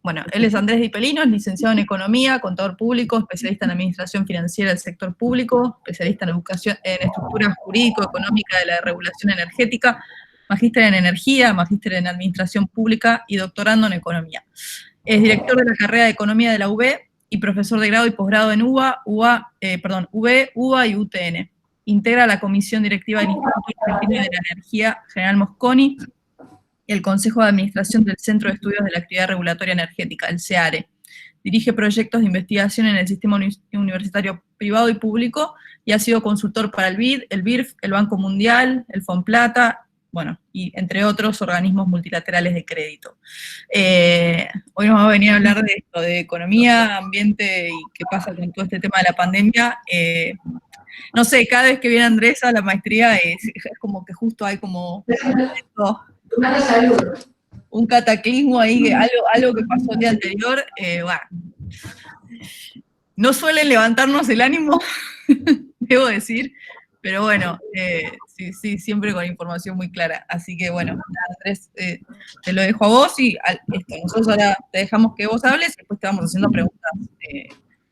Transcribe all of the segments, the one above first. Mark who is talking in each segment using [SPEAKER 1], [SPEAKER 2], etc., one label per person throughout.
[SPEAKER 1] Bueno, él es Andrés Di Pelino, es licenciado en Economía, contador público, especialista en Administración Financiera del sector público, especialista en educación, en estructura jurídico-económica de la regulación energética, magíster en Energía, magíster en Administración Pública y doctorando en Economía. Es director de la carrera de Economía de la UB y profesor de grado y posgrado en UB, UBA y UTN. Integra la comisión directiva del Instituto Argentino de la Energía General Mosconi y el Consejo de Administración del Centro de Estudios de la Actividad Regulatoria Energética, el CEARE. Dirige proyectos de investigación en el sistema universitario privado y público y ha sido consultor para el BID, el BIRF, el Banco Mundial, el FONPLATA, bueno, y entre otros organismos multilaterales de crédito. Hoy nos va a venir a hablar de esto, de economía, ambiente y qué pasa con todo este tema de la pandemia. No sé, cada vez que viene Andrés a la maestría es como que justo hay como un cataclismo ahí, algo que pasó el día anterior. Bueno, no suelen levantarnos el ánimo, debo decir, pero bueno, sí, siempre con información muy clara. Así que bueno, Andrés, te lo dejo a vos y nosotros ahora te dejamos que vos hables y después te vamos haciendo preguntas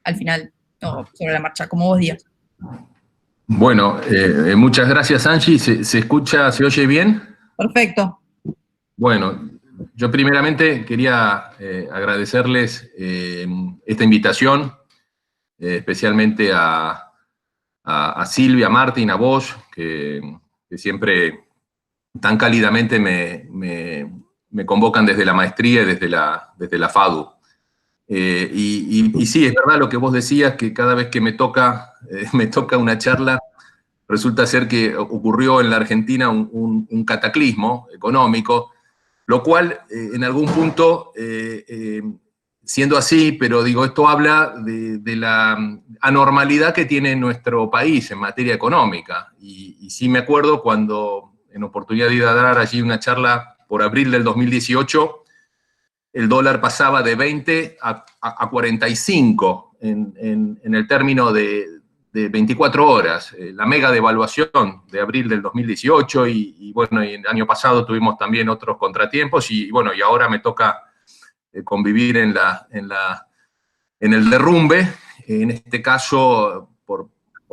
[SPEAKER 1] al final, sobre la marcha, como vos digas.
[SPEAKER 2] Bueno, muchas gracias, Angie. ¿Se escucha, se oye bien?
[SPEAKER 1] Perfecto.
[SPEAKER 2] Bueno, yo primeramente quería agradecerles esta invitación, especialmente a Silvia, a Martín, a vos, que siempre tan cálidamente me convocan desde la maestría y desde la FADU. Y sí, es verdad lo que vos decías, que cada vez que me toca una charla, resulta ser que ocurrió en la Argentina un cataclismo económico, lo cual en algún punto, siendo así, pero digo, esto habla de la anormalidad que tiene nuestro país en materia económica. Y sí me acuerdo cuando, en oportunidad de ir a dar allí una charla por abril del 2018, el dólar pasaba de 20 a 45 en el término de 24 horas. La mega devaluación de abril del 2018 y bueno, y el año pasado tuvimos también otros contratiempos y bueno, y ahora me toca convivir en el derrumbe, en este caso por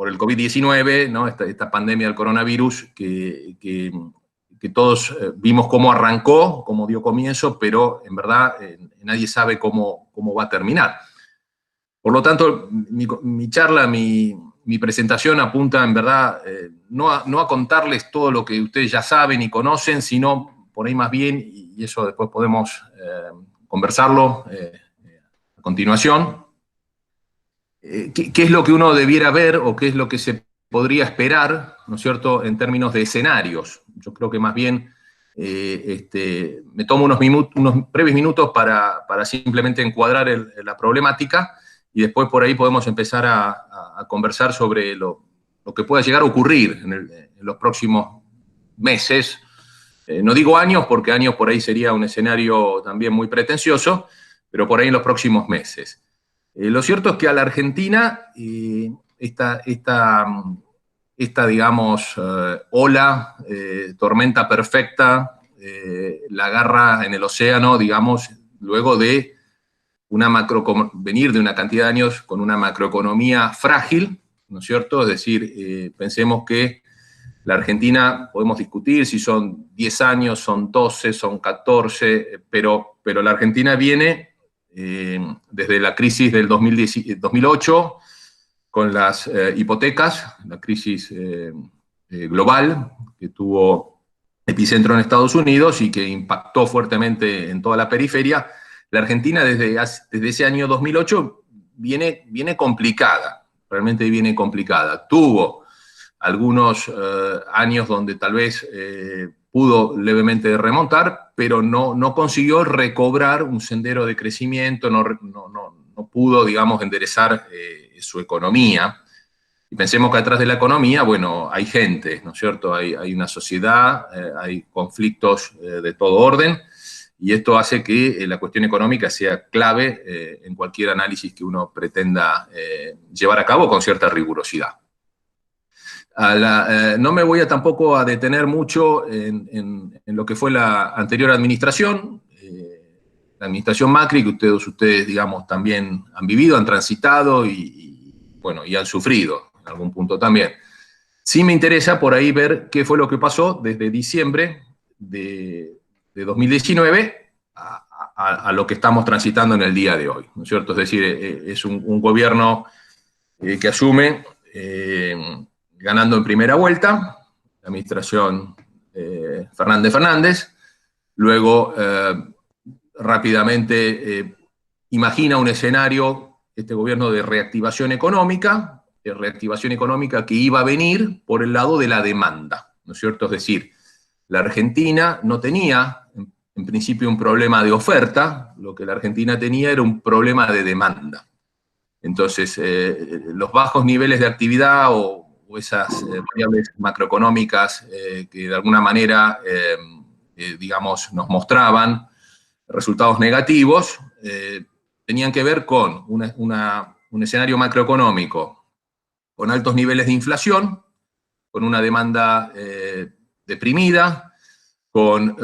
[SPEAKER 2] el COVID-19, ¿no? Esta pandemia del coronavirus que todos vimos cómo arrancó, cómo dio comienzo, pero en verdad nadie sabe cómo va a terminar. Por lo tanto, mi charla, mi presentación apunta en verdad no a contarles todo lo que ustedes ya saben y conocen, sino por ahí más bien, y eso después podemos conversarlo a continuación, qué es lo que uno debiera ver o qué es lo que se podría esperar, ¿no es cierto?, en términos de escenarios. Yo creo que más bien me tomo unos breves minutos para simplemente encuadrar la problemática y después por ahí podemos empezar a conversar sobre lo que pueda llegar a ocurrir en los próximos meses. No digo años, porque años por ahí sería un escenario también muy pretencioso, pero por ahí en los próximos meses. Lo cierto es que a la Argentina esta digamos, ola, tormenta perfecta, la agarra en el océano, digamos, luego de venir de una cantidad de años con una macroeconomía frágil, ¿no es cierto? Es decir, pensemos que la Argentina, podemos discutir si son 10 años, son 12, son 14, pero la Argentina viene desde la crisis del 2008, con las hipotecas, la crisis global, que tuvo epicentro en Estados Unidos y que impactó fuertemente en toda la periferia. La Argentina desde ese año 2008 viene complicada, realmente viene complicada. Tuvo algunos años donde tal vez pudo levemente remontar, pero no consiguió recobrar un sendero de crecimiento, no pudo, digamos, enderezar su economía. Y pensemos que atrás de la economía, bueno, hay gente, ¿no es cierto? Hay una sociedad, hay conflictos de todo orden, y esto hace que la cuestión económica sea clave en cualquier análisis que uno pretenda llevar a cabo con cierta rigurosidad. No me voy tampoco a detener mucho en lo que fue la anterior administración. la administración Macri, que ustedes, digamos, también han vivido, han transitado bueno, y han sufrido en algún punto también. Sí me interesa por ahí ver qué fue lo que pasó desde diciembre de 2019 a lo que estamos transitando en el día de hoy, ¿no es cierto? Es decir, es un gobierno que asume ganando en primera vuelta, la administración Fernández, luego rápidamente imagina un escenario, este gobierno, de reactivación económica que iba a venir por el lado de la demanda, ¿no es cierto? Es decir, la Argentina no tenía, en principio, un problema de oferta, lo que la Argentina tenía era un problema de demanda. Entonces, los bajos niveles de actividad o esas variables macroeconómicas que de alguna manera, digamos, nos mostraban resultados negativos, tenían que ver con un escenario macroeconómico con altos niveles de inflación, con una demanda deprimida, con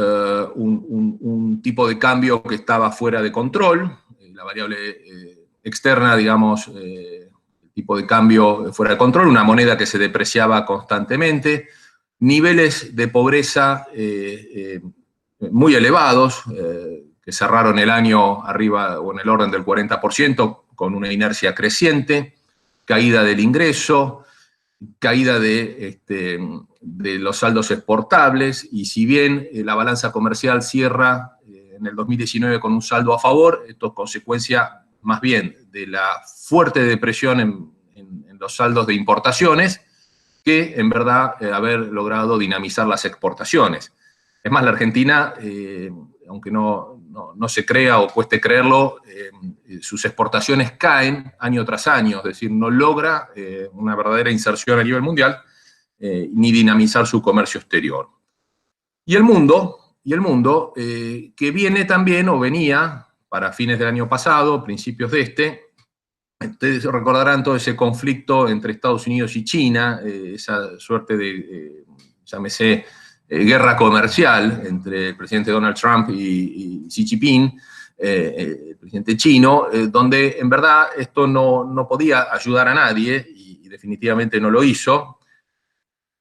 [SPEAKER 2] un tipo de cambio que estaba fuera de control, la variable externa, digamos, el tipo de cambio fuera de control, una moneda que se depreciaba constantemente, niveles de pobreza muy elevados, que cerraron el año arriba o en el orden del 40%, con una inercia creciente, caída del ingreso, caída de los saldos exportables, y si bien la balanza comercial cierra en el 2019 con un saldo a favor, esto es consecuencia más bien de la fuerte depresión en los saldos de importaciones que, en verdad, haber logrado dinamizar las exportaciones. Es más, la Argentina, aunque no se crea o cueste creerlo, sus exportaciones caen año tras año, es decir, no logra una verdadera inserción a nivel mundial, ni dinamizar su comercio exterior. Y el mundo, que viene también, o venía, para fines del año pasado, principios de ustedes recordarán todo ese conflicto entre Estados Unidos y China, esa suerte de, llámese, guerra comercial entre el presidente Donald Trump y Xi Jinping, el presidente chino, donde en verdad esto no podía ayudar a nadie, y definitivamente no lo hizo.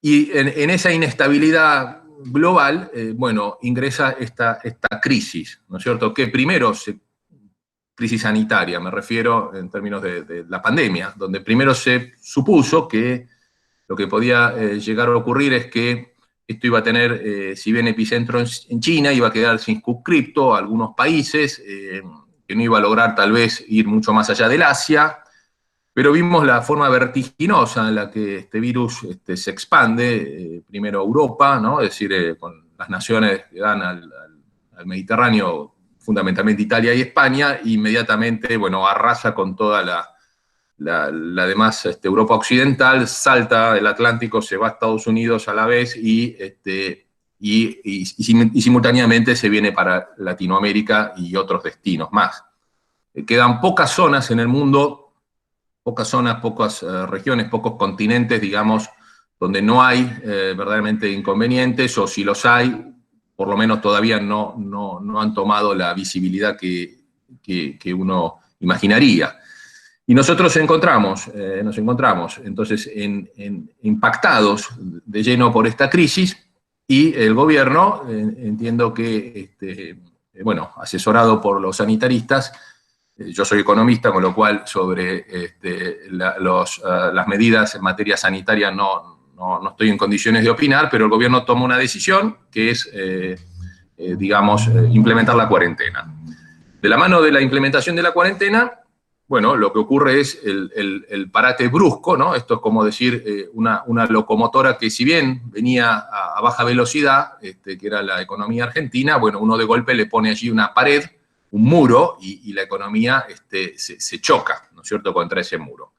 [SPEAKER 2] Y en esa inestabilidad global, bueno, ingresa esta crisis, ¿no es cierto? Que primero, crisis sanitaria, me refiero en términos de la pandemia, donde primero se supuso que lo que podía llegar a ocurrir es que esto iba a tener, si bien epicentro en China, iba a quedar circunscripto a algunos países, que no iba a lograr tal vez ir mucho más allá del Asia, pero vimos la forma vertiginosa en la que este virus se expande, primero a Europa, ¿no? Es decir, con las naciones que dan al Mediterráneo, fundamentalmente Italia y España, e inmediatamente, bueno, arrasa con toda la demás Europa occidental, salta del Atlántico, se va a Estados Unidos a la vez y simultáneamente se viene para Latinoamérica y otros destinos más. Quedan pocas zonas en el mundo, pocas regiones, pocos continentes, digamos, donde no hay verdaderamente inconvenientes, o si los hay, por lo menos todavía no han tomado la visibilidad que uno imaginaría. Y nosotros nos encontramos entonces impactados de lleno por esta crisis, y el gobierno, entiendo que, bueno, asesorado por los sanitaristas, yo soy economista, con lo cual sobre las medidas en materia sanitaria no estoy en condiciones de opinar, pero el gobierno toma una decisión que es, digamos, implementar la cuarentena. De la mano de la implementación de la cuarentena, bueno, lo que ocurre es el parate brusco, ¿no? Esto es como decir una locomotora que, si bien venía a baja velocidad, que era la economía argentina, bueno, uno de golpe le pone allí una pared, un muro, y la economía se choca, ¿no es cierto?, contra ese muro.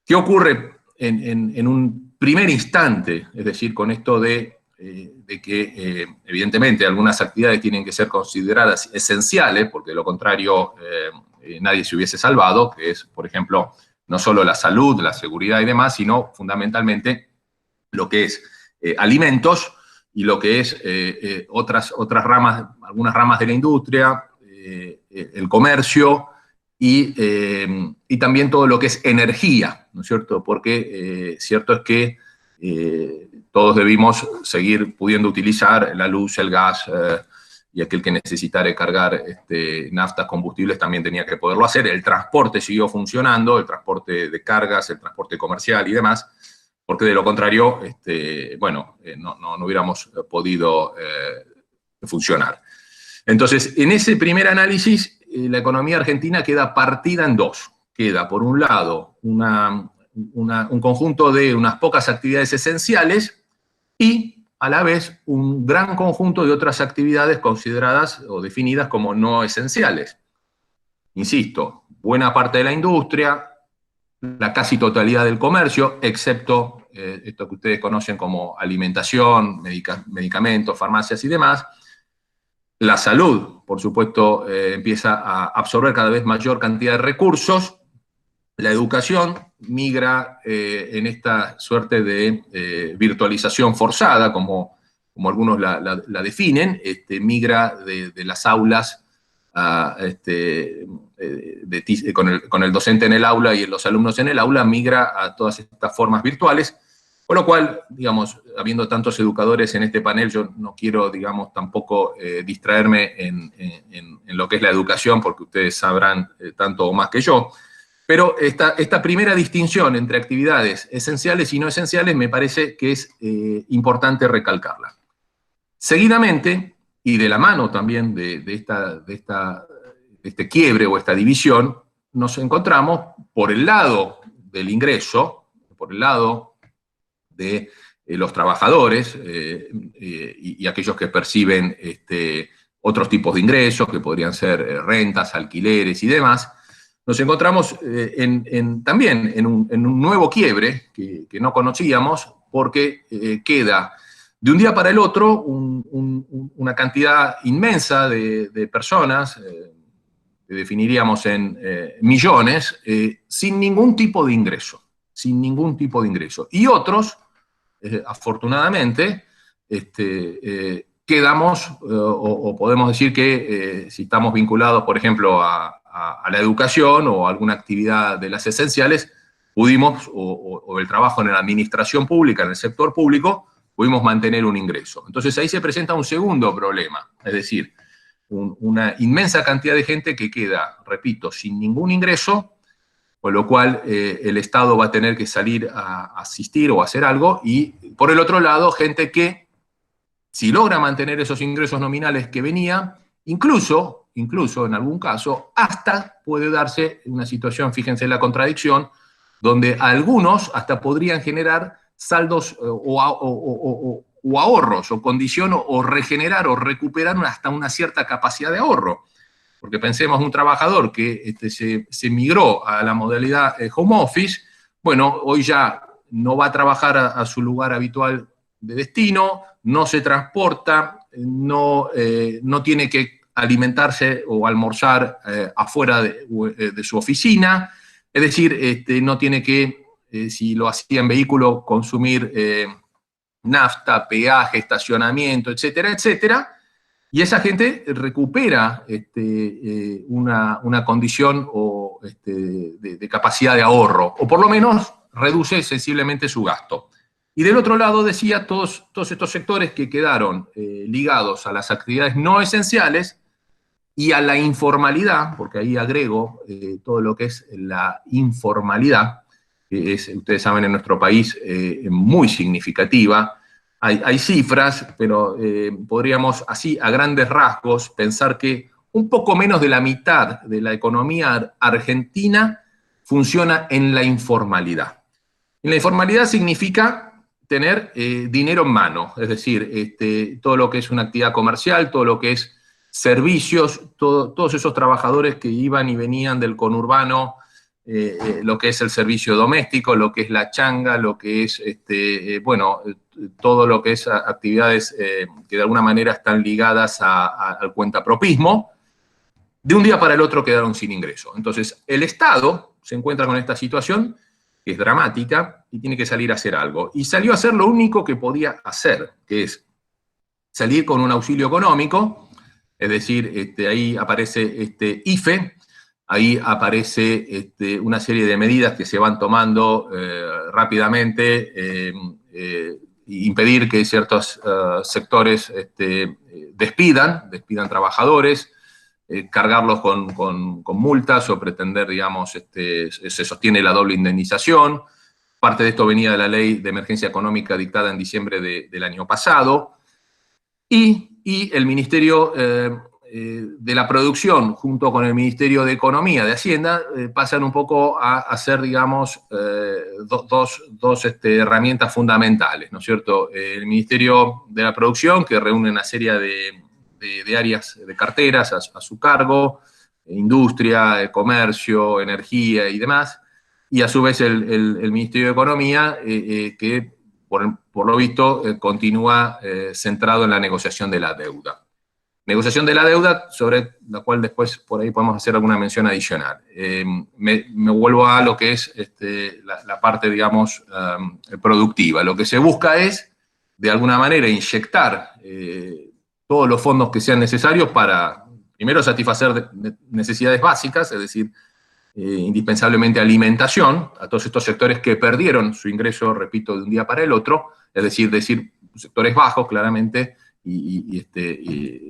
[SPEAKER 2] ¿Qué ocurre en un primer instante? Es decir, con esto de que evidentemente algunas actividades tienen que ser consideradas esenciales, porque de lo contrario nadie se hubiese salvado, que es, por ejemplo, no solo la salud, la seguridad y demás, sino fundamentalmente lo que es alimentos, y lo que es otras ramas, algunas ramas de la industria, el comercio y también todo lo que es energía, ¿no es cierto? Porque cierto es que todos debimos seguir pudiendo utilizar la luz, el gas, y aquel que necesitara cargar naftas, combustibles, también tenía que poderlo hacer. El transporte siguió funcionando, el transporte de cargas, el transporte comercial y demás, porque de lo contrario, no hubiéramos podido funcionar. Entonces, en ese primer análisis, la economía argentina queda partida en dos. Queda, por un lado, un conjunto de unas pocas actividades esenciales y, a la vez, un gran conjunto de otras actividades consideradas o definidas como no esenciales. Insisto, buena parte de la industria, la casi totalidad del comercio, excepto esto que ustedes conocen como alimentación, medicamentos, farmacias y demás. La salud, por supuesto, empieza a absorber cada vez mayor cantidad de recursos. La educación migra en esta suerte de virtualización forzada, como algunos la definen, migra de las aulas con el docente en el aula y los alumnos en el aula, migra a todas estas formas virtuales, con lo cual, digamos, habiendo tantos educadores en este panel, yo no quiero, digamos, tampoco distraerme en lo que es la educación, porque ustedes sabrán tanto o más que yo. Pero esta primera distinción entre actividades esenciales y no esenciales me parece que es importante recalcarla. Seguidamente, y de la mano también de este quiebre o esta división, nos encontramos por el lado del ingreso, por el lado de los trabajadores y aquellos que perciben otros tipos de ingresos, que podrían ser rentas, alquileres y demás. Nos encontramos también en un nuevo quiebre que no conocíamos, porque queda de un día para el otro una cantidad inmensa de personas, que definiríamos en millones, sin ningún tipo de ingreso, Y otros, afortunadamente, quedamos, o podemos decir que si estamos vinculados, por ejemplo, a la educación o a alguna actividad de las esenciales, pudimos, o el trabajo en la administración pública, en el sector público, pudimos mantener un ingreso. Entonces ahí se presenta un segundo problema, es decir, una inmensa cantidad de gente que queda, repito, sin ningún ingreso, con lo cual el Estado va a tener que salir a asistir o a hacer algo, y por el otro lado, gente que, si logra mantener esos ingresos nominales que venía, incluso en algún caso, hasta puede darse una situación, fíjense la contradicción, donde algunos hasta podrían generar saldos o ahorros, o condición, o regenerar o recuperar hasta una cierta capacidad de ahorro. Porque pensemos, un trabajador que se migró a la modalidad home office, bueno, hoy ya no va a trabajar a su lugar habitual de destino, no se transporta, no tiene que alimentarse o almorzar afuera de su oficina, es decir, no tiene que, si lo hacía en vehículo, consumir nafta, peaje, estacionamiento, etcétera, etcétera, y esa gente recupera una condición de capacidad de ahorro, o por lo menos reduce sensiblemente su gasto. Y del otro lado, decía, todos estos sectores que quedaron ligados a las actividades no esenciales y a la informalidad, porque ahí agrego todo lo que es la informalidad, que es, ustedes saben, en nuestro país muy significativa. Hay cifras, pero podríamos así, a grandes rasgos, pensar que un poco menos de la mitad de la economía argentina funciona en la informalidad. Y la informalidad significa tener dinero en mano, es decir, todo lo que es una actividad comercial, todo lo que es servicios, todos esos trabajadores que iban y venían del conurbano, lo que es el servicio doméstico, lo que es la changa, lo que es, todo lo que es actividades que de alguna manera están ligadas al cuentapropismo, de un día para el otro quedaron sin ingreso. Entonces, el Estado se encuentra con esta situación, que es dramática, y tiene que salir a hacer algo. Y salió a hacer lo único que podía hacer, que es salir con un auxilio económico, Es decir, ahí aparece IFE, ahí aparece una serie de medidas que se van tomando rápidamente, impedir que ciertos sectores despidan trabajadores, cargarlos con multas o pretender, digamos, se sostiene la doble indemnización. Parte de esto venía de la ley de emergencia económica dictada en diciembre del año pasado. Y el Ministerio de la Producción, junto con el Ministerio de Economía, de Hacienda, pasan un poco a ser, digamos, dos herramientas fundamentales, ¿no es cierto? El Ministerio de la Producción, que reúne una serie de áreas, de carteras a su cargo, industria, comercio, energía y demás, y a su vez el Ministerio de Economía, que por lo visto continúa centrado en la negociación de la deuda. Negociación de la deuda, sobre la cual después por ahí podemos hacer alguna mención adicional. Me vuelvo a lo que es la parte, digamos, productiva. Lo que se busca es, de alguna manera, inyectar todos los fondos que sean necesarios para, primero, satisfacer necesidades básicas, es decir, indispensablemente alimentación, a todos estos sectores que perdieron su ingreso, repito, de un día para el otro, es decir sectores bajos, claramente, y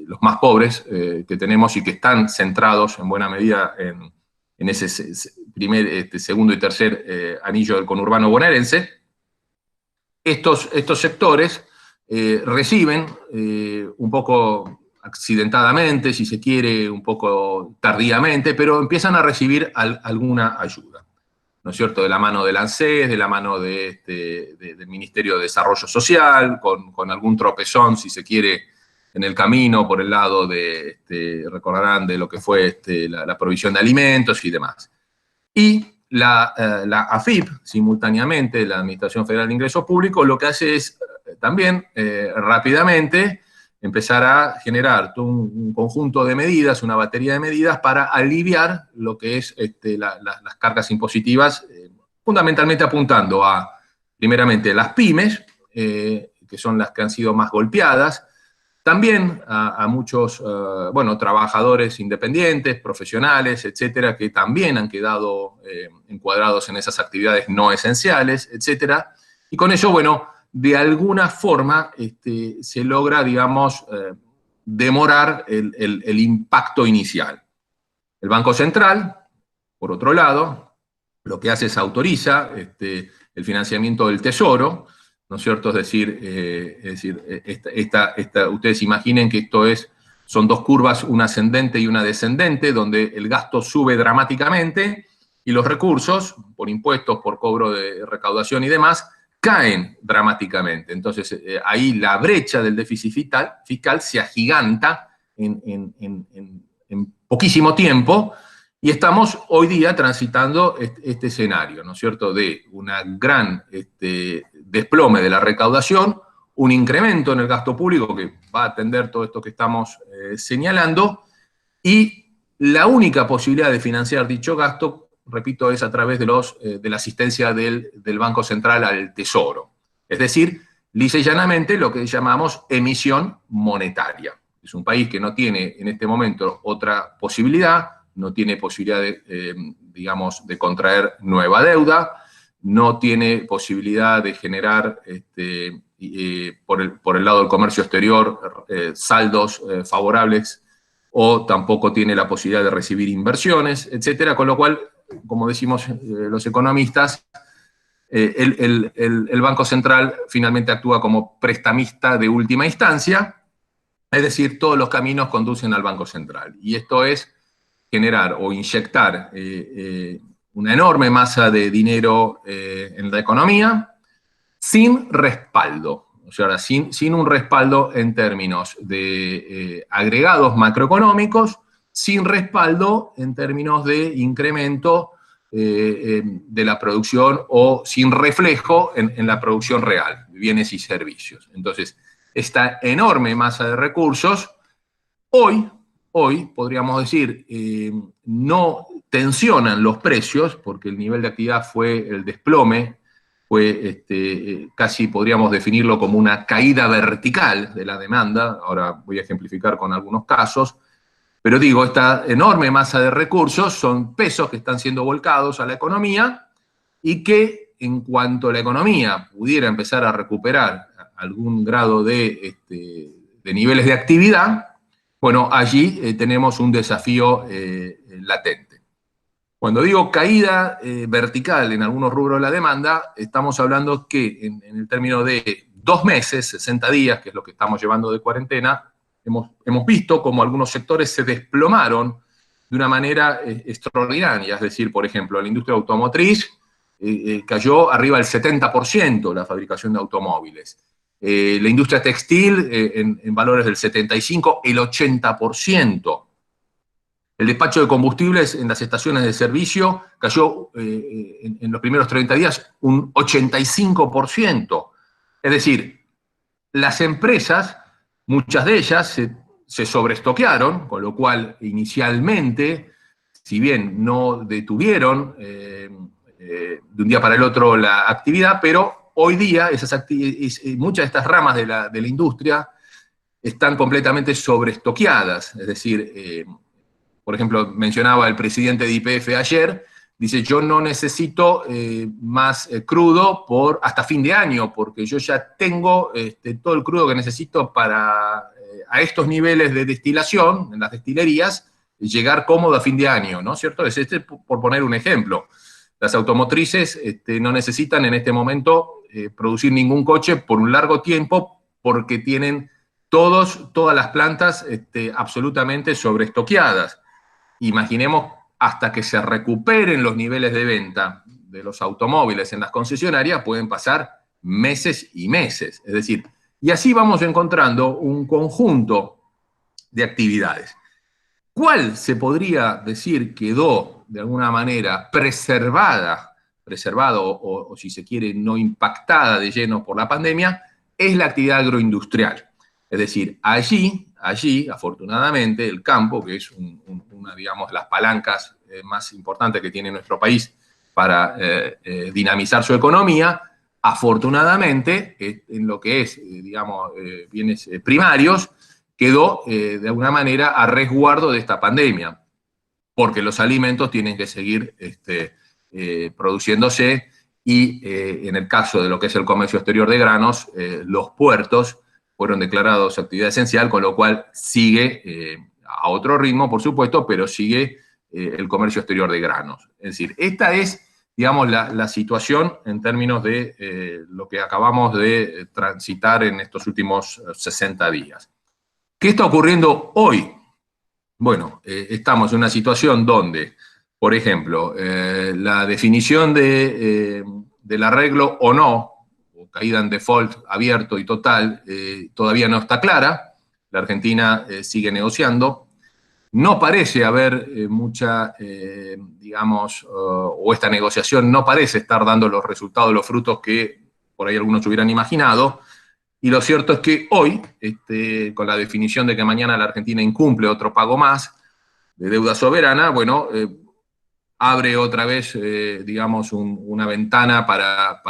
[SPEAKER 2] los más pobres que tenemos y que están centrados en buena medida en ese segundo y tercer anillo del conurbano bonaerense. Estos sectores reciben un poco accidentadamente, si se quiere, un poco tardíamente, pero empiezan a recibir alguna ayuda, ¿no es cierto? De la mano del ANSES, de la mano del Ministerio de Desarrollo Social, con algún tropezón, si se quiere, en el camino, por el lado de, recordarán, de lo que fue la provisión de alimentos y demás. Y la AFIP, simultáneamente, la Administración Federal de Ingresos Públicos, lo que hace es también rápidamente empezar a generar todo un conjunto de medidas, una batería de medidas para aliviar lo que es las cargas impositivas, fundamentalmente apuntando a, primeramente, las pymes, que son las que han sido más golpeadas, también a muchos, trabajadores independientes, profesionales, etcétera, que también han quedado encuadrados en esas actividades no esenciales, etcétera, y con ello, de alguna forma se logra, digamos, demorar el impacto inicial. El Banco Central, por otro lado, lo que hace es autoriza el financiamiento del Tesoro, ¿no es cierto? Es decir, ustedes imaginen que son dos curvas, una ascendente y una descendente, donde el gasto sube dramáticamente y los recursos, por impuestos, por cobro de recaudación y demás, caen dramáticamente. Entonces, ahí la brecha del déficit fiscal se agiganta en poquísimo tiempo, y estamos hoy día transitando este escenario, ¿no es cierto?, de una gran desplome de la recaudación, un incremento en el gasto público que va a atender todo esto que estamos señalando, y la única posibilidad de financiar dicho gasto, repito, es a través de la asistencia del Banco Central al Tesoro. Es decir, lisa y llanamente lo que llamamos emisión monetaria. Es un país que no tiene en este momento otra posibilidad, no tiene posibilidad de contraer nueva deuda, no tiene posibilidad de generar, por el lado del comercio exterior, saldos favorables, o tampoco tiene la posibilidad de recibir inversiones, etcétera, con lo cual, como decimos los economistas, el Banco Central finalmente actúa como prestamista de última instancia, es decir, todos los caminos conducen al Banco Central. Y esto es generar o inyectar una enorme masa de dinero en la economía sin respaldo. O sea, sin un respaldo en términos de agregados macroeconómicos, sin respaldo en términos de incremento de la producción o sin reflejo en la producción real, de bienes y servicios. Entonces, esta enorme masa de recursos, hoy podríamos decir, no tensionan los precios, porque el nivel de actividad fue el desplome fue casi podríamos definirlo como una caída vertical de la demanda. Ahora voy a ejemplificar con algunos casos. Pero digo, esta enorme masa de recursos son pesos que están siendo volcados a la economía y que en cuanto la economía pudiera empezar a recuperar algún grado de niveles de actividad, bueno, allí tenemos un desafío latente. Cuando digo caída vertical en algunos rubros de la demanda, estamos hablando que en el término de 2 meses, 60 días, que es lo que estamos llevando de cuarentena, hemos visto como algunos sectores se desplomaron de una manera extraordinaria. Es decir, por ejemplo, la industria automotriz cayó arriba del 70% la fabricación de automóviles. La industria textil en valores del 75%, el 80%. El despacho de combustibles en las estaciones de servicio cayó en los primeros 30 días un 85%. Es decir, las empresas, muchas de ellas se sobreestoquearon, con lo cual inicialmente, si bien no detuvieron de un día para el otro la actividad, pero hoy día muchas de estas ramas de la industria están completamente sobreestoqueadas. Es decir, por ejemplo, mencionaba el presidente de YPF ayer, dice, yo no necesito más crudo hasta fin de año, porque yo ya tengo todo el crudo que necesito para, a estos niveles de destilación, en las destilerías, llegar cómodo a fin de año, ¿no es cierto? Es por poner un ejemplo. Las automotrices no necesitan en este momento producir ningún coche por un largo tiempo, porque tienen todas las plantas absolutamente sobreestoqueadas. Imaginemos hasta que se recuperen los niveles de venta de los automóviles en las concesionarias, pueden pasar meses y meses. Es decir, y así vamos encontrando un conjunto de actividades. ¿Cuál se podría decir quedó de alguna manera preservada o si se quiere no impactada de lleno por la pandemia? Es la actividad agroindustrial. Es decir, allí, afortunadamente, el campo, que es una, digamos, las palancas más importantes que tiene nuestro país para dinamizar su economía, afortunadamente, en lo que es, digamos, bienes primarios, quedó de alguna manera a resguardo de esta pandemia, porque los alimentos tienen que seguir produciéndose y en el caso de lo que es el comercio exterior de granos, los puertos fueron declarados actividad esencial, con lo cual sigue a otro ritmo, por supuesto, pero sigue el comercio exterior de granos. Es decir, esta es, digamos, la situación en términos de lo que acabamos de transitar en estos últimos 60 días. ¿Qué está ocurriendo hoy? Bueno, estamos en una situación donde, por ejemplo, la definición del arreglo o no, o caída en default abierto y total, todavía no está clara. La Argentina sigue negociando. No parece haber mucha, digamos, o esta negociación no parece estar dando los resultados, los frutos que por ahí algunos hubieran imaginado. Y lo cierto es que hoy, con la definición de que mañana la Argentina incumple otro pago más de deuda soberana, bueno, abre otra vez, digamos, una ventana para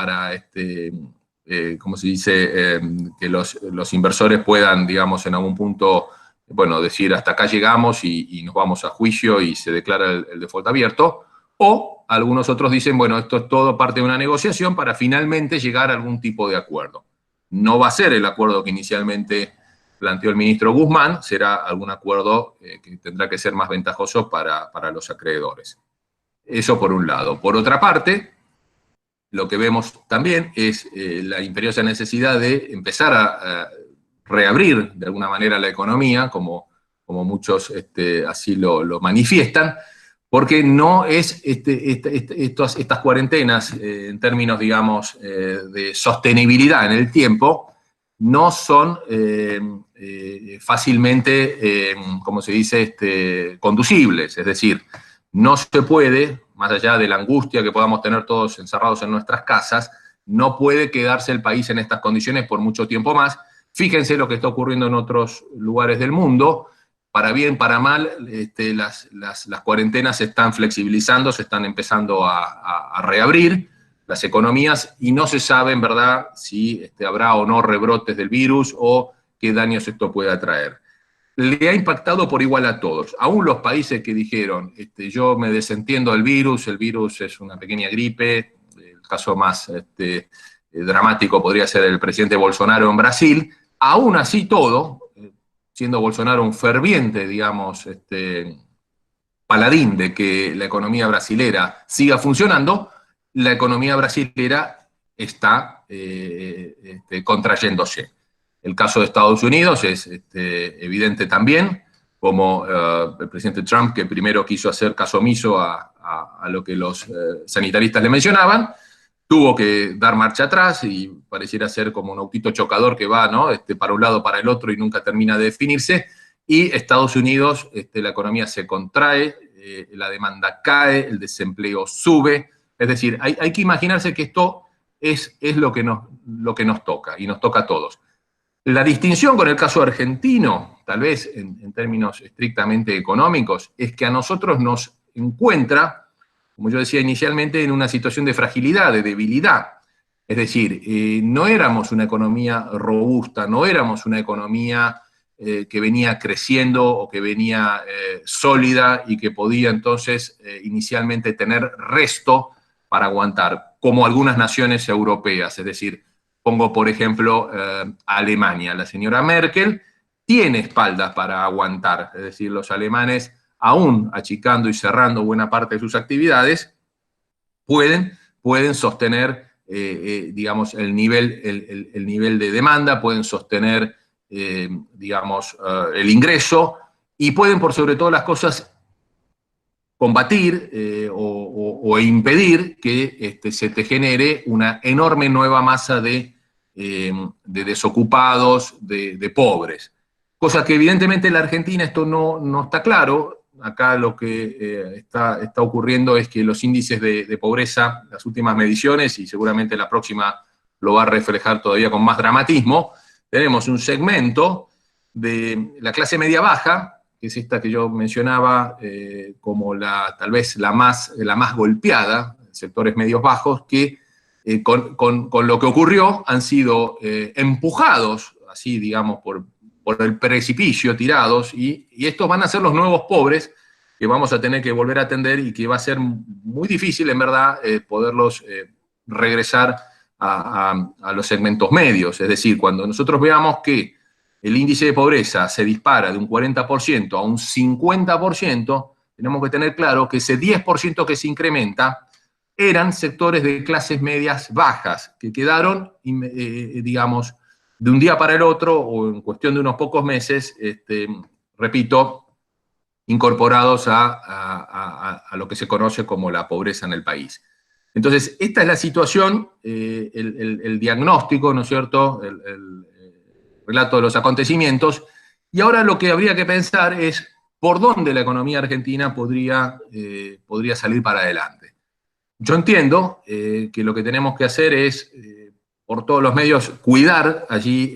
[SPEAKER 2] ¿cómo se dice? Que los inversores puedan, digamos, en algún punto, bueno, decir hasta acá llegamos y nos vamos a juicio y se declara el default abierto. O algunos otros dicen, bueno, esto es todo parte de una negociación para finalmente llegar a algún tipo de acuerdo. No va a ser el acuerdo que inicialmente planteó el ministro Guzmán, será algún acuerdo que tendrá que ser más ventajoso para los acreedores. Eso por un lado. Por otra parte, lo que vemos también es la imperiosa necesidad de empezar a reabrir de alguna manera la economía, como muchos así lo manifiestan, porque no es estas cuarentenas, en términos, digamos, de sostenibilidad en el tiempo, no son fácilmente, como se dice, conducibles. Es decir, no se puede, más allá de la angustia que podamos tener todos encerrados en nuestras casas, no puede quedarse el país en estas condiciones por mucho tiempo más. Fíjense lo que está ocurriendo en otros lugares del mundo. Para bien, para mal, las cuarentenas se están flexibilizando, se están empezando a reabrir. las economías y no se sabe, en verdad, si habrá o no rebrotes del virus o qué daños esto pueda traer. Le ha impactado por igual a todos, aún los países que dijeron, yo me desentiendo del virus, el virus es una pequeña gripe, el caso más dramático podría ser el presidente Bolsonaro en Brasil, aún así todo, siendo Bolsonaro un ferviente, digamos, paladín de que la economía brasilera siga funcionando, la economía brasilera está contrayéndose. El caso de Estados Unidos es evidente también, como el presidente Trump, que primero quiso hacer caso omiso a lo que los sanitaristas le mencionaban, tuvo que dar marcha atrás y pareciera ser como un autito chocador que va, ¿no? Para un lado, para el otro y nunca termina de definirse. Y Estados Unidos, la economía se contrae, la demanda cae, el desempleo sube. Es decir, hay que imaginarse que esto es lo que nos toca, y nos toca a todos. La distinción con el caso argentino, tal vez en términos estrictamente económicos, es que a nosotros nos encuentra, como yo decía inicialmente, en una situación de fragilidad, de debilidad. Es decir, no éramos una economía robusta, no éramos una economía que venía creciendo o que venía sólida y que podía entonces inicialmente tener resto para aguantar, como algunas naciones europeas. Es decir, pongo por ejemplo Alemania. La señora Merkel tiene espaldas para aguantar. Es decir, los alemanes, aún achicando y cerrando buena parte de sus actividades, pueden sostener, digamos, el nivel de demanda, pueden sostener, digamos, el ingreso, y pueden, por sobre todas las cosas, combatir o impedir que se te genere una enorme nueva masa de desocupados, de pobres. Cosa que evidentemente en la Argentina esto no está claro. Acá lo que está ocurriendo es que los índices de pobreza, las últimas mediciones, y seguramente la próxima lo va a reflejar todavía con más dramatismo, tenemos un segmento de la clase media baja, que es esta que yo mencionaba como tal vez la más golpeada, sectores medios bajos, que con lo que ocurrió han sido empujados, así digamos, por el precipicio, tirados, y estos van a ser los nuevos pobres que vamos a tener que volver a atender y que va a ser muy difícil, en verdad, poderlos regresar a los segmentos medios. Es decir, cuando nosotros veamos que el índice de pobreza se dispara de un 40% a un 50%, tenemos que tener claro que ese 10% que se incrementa eran sectores de clases medias bajas, que quedaron, digamos, de un día para el otro, o en cuestión de unos pocos meses, repito, incorporados a lo que se conoce como la pobreza en el país. Entonces, esta es la situación, el diagnóstico, ¿no es cierto?, el relato de los acontecimientos, y ahora lo que habría que pensar es por dónde la economía argentina podría salir para adelante. Yo entiendo que lo que tenemos que hacer es, por todos los medios, cuidar allí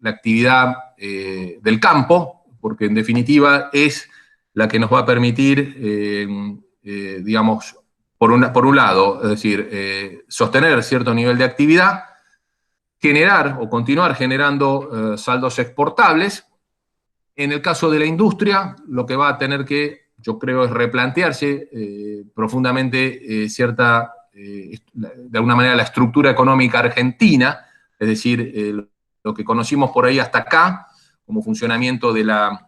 [SPEAKER 2] la actividad del campo, porque en definitiva es la que nos va a permitir, digamos, por un lado, es decir, sostener cierto nivel de actividad, generar o continuar generando saldos exportables. En el caso de la industria, lo que va a tener que, yo creo, es replantearse profundamente de alguna manera, la estructura económica argentina, es decir, lo que conocimos por ahí hasta acá, como funcionamiento de la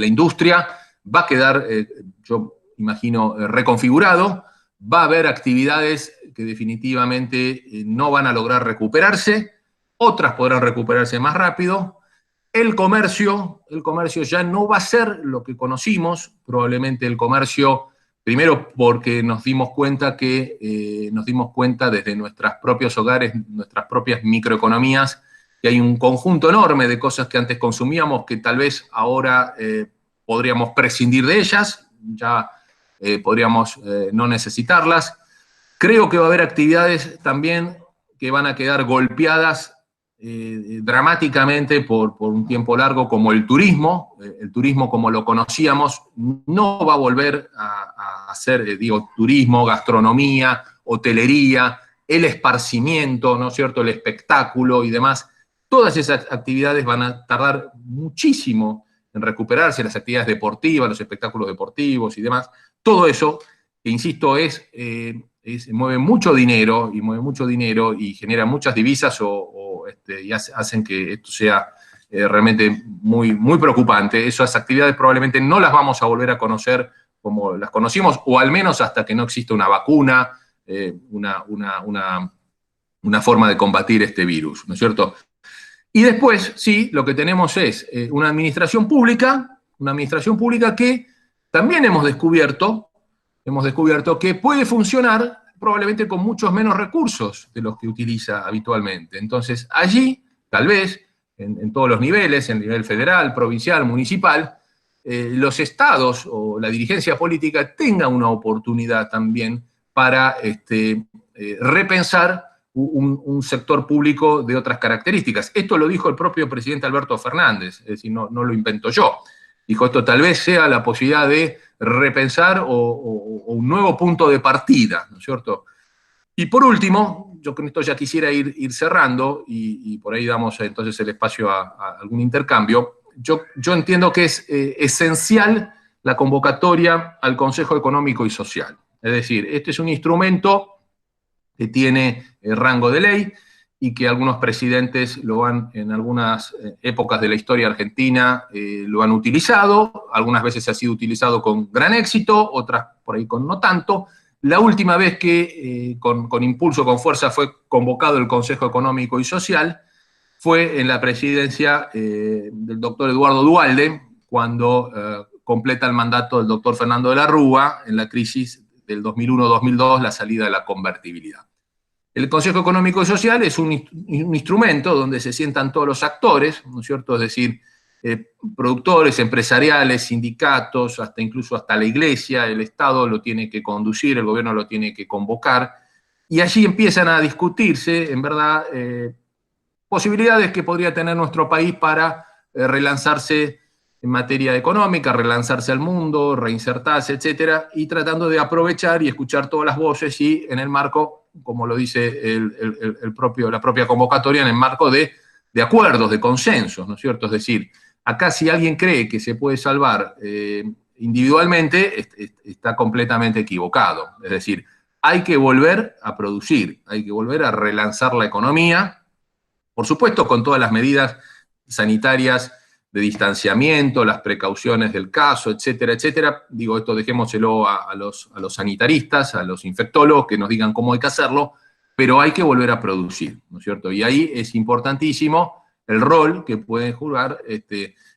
[SPEAKER 2] industria, va a quedar, yo imagino, reconfigurado. Va a haber actividades que definitivamente no van a lograr recuperarse, otras podrán recuperarse más rápido. El comercio ya no va a ser lo que conocimos, probablemente el comercio, primero porque nos dimos cuenta desde nuestros propios hogares, nuestras propias microeconomías, que hay un conjunto enorme de cosas que antes consumíamos que tal vez ahora podríamos prescindir de ellas, ya podríamos no necesitarlas. Creo que va a haber actividades también que van a quedar golpeadas dramáticamente por un tiempo largo, como el turismo como lo conocíamos, no va a volver a hacer, digo, turismo, gastronomía, hotelería, el esparcimiento, ¿no es cierto?, el espectáculo y demás. Todas esas actividades van a tardar muchísimo en recuperarse, las actividades deportivas, los espectáculos deportivos y demás. Todo eso, que insisto, mueve mucho dinero y genera muchas divisas y hacen que esto sea realmente muy, muy preocupante. Esas actividades probablemente no las vamos a volver a conocer como las conocimos, o al menos hasta que no exista una vacuna, una forma de combatir este virus, ¿no es cierto? Y después, sí, lo que tenemos es una administración pública que también hemos descubierto que puede funcionar probablemente con muchos menos recursos de los que utiliza habitualmente. Entonces, allí, tal vez, en todos los niveles, en el nivel federal, provincial, municipal, los estados o la dirigencia política tenga una oportunidad también para repensar un sector público de otras características. Esto lo dijo el propio presidente Alberto Fernández, es decir, no lo invento yo. Dijo, esto tal vez sea la posibilidad de repensar o un nuevo punto de partida, ¿no es cierto? Y por último, yo con esto ya quisiera ir cerrando y por ahí damos entonces el espacio a algún intercambio. Yo entiendo que es esencial la convocatoria al Consejo Económico y Social. Es decir, este es un instrumento que tiene rango de ley y que algunos presidentes en algunas épocas de la historia argentina lo han utilizado. Algunas veces ha sido utilizado con gran éxito, otras por ahí con no tanto. La última vez que con impulso, con fuerza, fue convocado el Consejo Económico y Social fue en la presidencia del doctor Eduardo Duhalde, cuando completa el mandato del doctor Fernando de la Rúa en la crisis del 2001-2002, la salida de la convertibilidad. El Consejo Económico y Social es un instrumento donde se sientan todos los actores, ¿no es cierto? Es decir, productores, empresariales, sindicatos, incluso la Iglesia, el Estado lo tiene que conducir, el gobierno lo tiene que convocar, y allí empiezan a discutirse, en verdad, posibilidades que podría tener nuestro país para relanzarse en materia económica, relanzarse al mundo, reinsertarse, etcétera, y tratando de aprovechar y escuchar todas las voces y en el marco, como lo dice la propia convocatoria, en el marco de acuerdos, de consensos, ¿no es cierto? Es decir, acá si alguien cree que se puede salvar individualmente, está completamente equivocado. Es decir, hay que volver a producir, hay que volver a relanzar la economía, por supuesto con todas las medidas sanitarias de distanciamiento, las precauciones del caso, etcétera, etcétera. Digo, esto dejémoselo a los sanitaristas, a los infectólogos, que nos digan cómo hay que hacerlo, pero hay que volver a producir, ¿no es cierto? Y ahí es importantísimo el rol que pueden jugar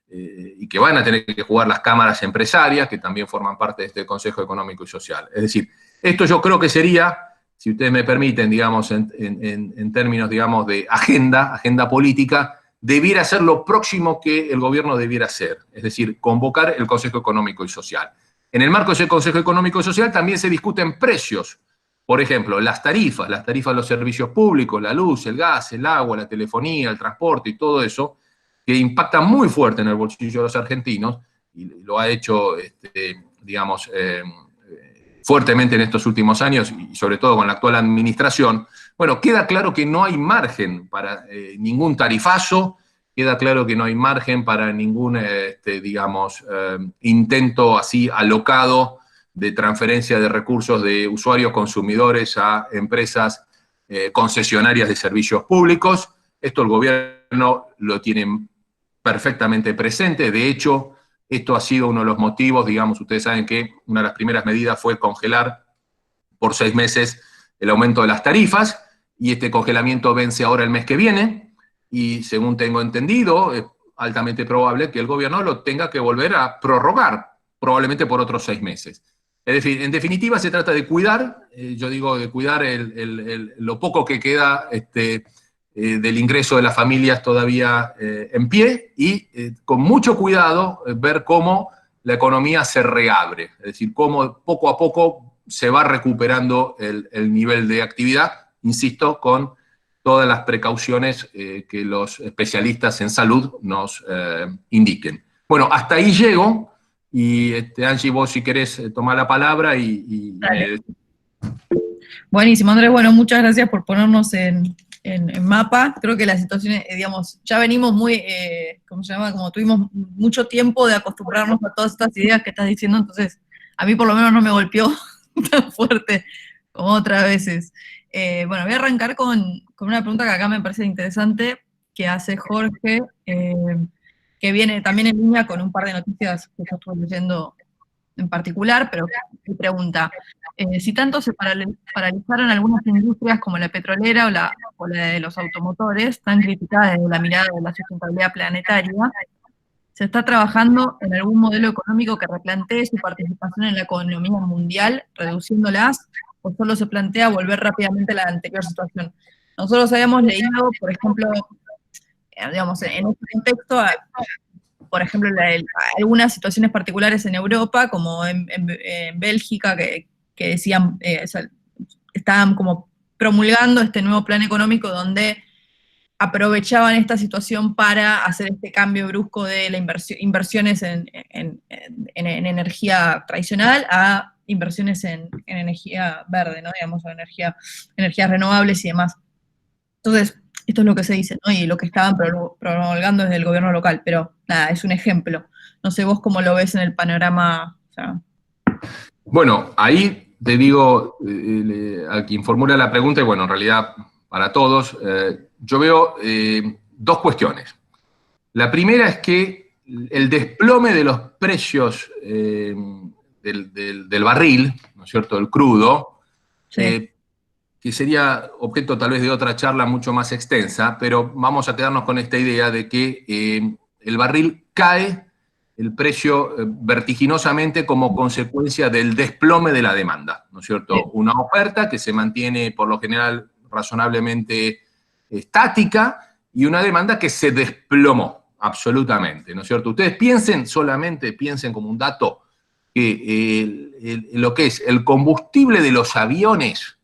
[SPEAKER 2] y que van a tener que jugar las cámaras empresarias, que también forman parte de este Consejo Económico y Social. Es decir, esto yo creo que sería, si ustedes me permiten, digamos, en términos, digamos, de agenda política, debiera ser lo próximo que el gobierno debiera hacer, es decir, convocar el Consejo Económico y Social. En el marco de ese Consejo Económico y Social también se discuten precios. Por ejemplo, las tarifas de los servicios públicos, la luz, el gas, el agua, la telefonía, el transporte y todo eso, que impactan muy fuerte en el bolsillo de los argentinos, y lo ha hecho, digamos, fuertemente en estos últimos años, y sobre todo con la actual administración. Bueno, queda claro que no hay margen para ningún tarifazo, queda claro que no hay margen para ningún, digamos, intento así alocado de transferencia de recursos de usuarios consumidores a empresas concesionarias de servicios públicos. Esto el gobierno lo tiene perfectamente presente. De hecho, esto ha sido uno de los motivos, digamos, ustedes saben que una de las primeras medidas fue congelar por 6 meses el aumento de las tarifas, y este congelamiento vence ahora el mes que viene, y según tengo entendido, es altamente probable que el gobierno lo tenga que volver a prorrogar, probablemente por otros 6 meses. Es decir, en definitiva se trata de cuidar, yo digo, de cuidar lo poco que queda del ingreso de las familias todavía en pie, y con mucho cuidado ver cómo la economía se reabre, es decir, cómo poco a poco se va recuperando el nivel de actividad, insisto, con todas las precauciones que los especialistas en salud nos indiquen. Bueno, hasta ahí llego, Y Angie, vos si querés tomar la palabra
[SPEAKER 1] Buenísimo, Andrés. Bueno, muchas gracias por ponernos en mapa. Creo que la situación, digamos, ya venimos muy, ¿cómo se llama? Como tuvimos mucho tiempo de acostumbrarnos a todas estas ideas que estás diciendo, entonces a mí por lo menos no me golpeó tan fuerte como otras veces. Bueno, voy a arrancar con una pregunta que acá me parece interesante, que hace Jorge, que viene también en línea con un par de noticias que yo estuve leyendo en particular, pero me pregunta, si tanto se paralizaron algunas industrias como la petrolera o la de los automotores, tan criticadas desde la mirada de la sustentabilidad planetaria, ¿se está trabajando en algún modelo económico que replantee su participación en la economía mundial, reduciéndolas, o solo se plantea volver rápidamente a la anterior situación? Nosotros habíamos leído, por ejemplo, digamos, en este contexto, por ejemplo, algunas situaciones particulares en Europa, como en Bélgica, que decían, o sea, estaban como promulgando este nuevo plan económico donde aprovechaban esta situación para hacer este cambio brusco de la inversiones en energía tradicional a inversiones en energía verde, ¿no? Digamos, energías renovables y demás. Entonces, esto es lo que se dice, ¿no? Y lo que estaban promulgando desde el gobierno local, pero nada, es un ejemplo. No sé vos cómo lo ves en el panorama. O sea.
[SPEAKER 2] Bueno, ahí te digo, a quien formula la pregunta, y bueno, en realidad para todos, yo veo dos cuestiones. La primera es que el desplome de los precios del barril, ¿no es cierto?, del crudo,
[SPEAKER 1] Sí.
[SPEAKER 2] que sería objeto tal vez de otra charla mucho más extensa, pero vamos a quedarnos con esta idea de que el barril cae el precio vertiginosamente como consecuencia del desplome de la demanda, ¿no es cierto?
[SPEAKER 1] Sí.
[SPEAKER 2] Una oferta que se mantiene por lo general razonablemente estática y una demanda que se desplomó absolutamente, ¿no es cierto? Ustedes piensen como un dato, que lo que es el combustible de los aviones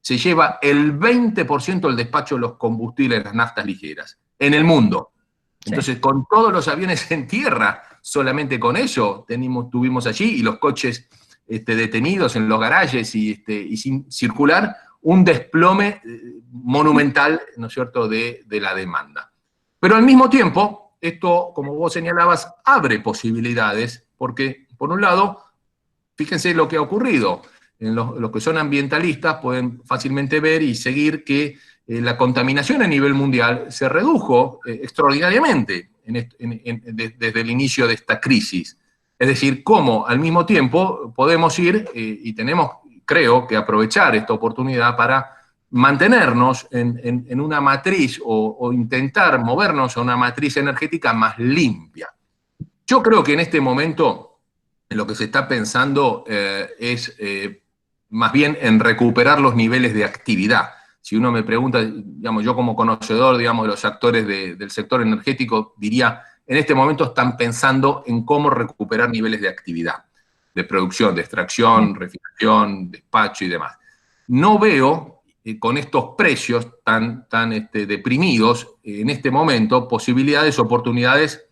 [SPEAKER 2] se lleva el 20% del despacho de los combustibles, las naftas ligeras, en el mundo. Entonces, con todos los aviones en tierra, solamente con eso tuvimos allí, y los coches detenidos en los garajes y sin circular, un desplome monumental, ¿no es cierto?, de la demanda. Pero al mismo tiempo, esto, como vos señalabas, abre posibilidades, porque, por un lado, fíjense lo que ha ocurrido. Los que son ambientalistas pueden fácilmente ver y seguir que la contaminación a nivel mundial se redujo extraordinariamente desde el inicio de esta crisis. Es decir, cómo al mismo tiempo podemos ir y tenemos, creo, que aprovechar esta oportunidad para mantenernos en una matriz o intentar movernos a una matriz energética más limpia. Yo creo que en este momento lo que se está pensando es más bien en recuperar los niveles de actividad. Si uno me pregunta, digamos, yo como conocedor, digamos, de los actores del sector energético, diría, en este momento están pensando en cómo recuperar niveles de actividad, de producción, de extracción, refinación, despacho y demás. No veo, con estos precios tan deprimidos, en este momento, posibilidades, oportunidades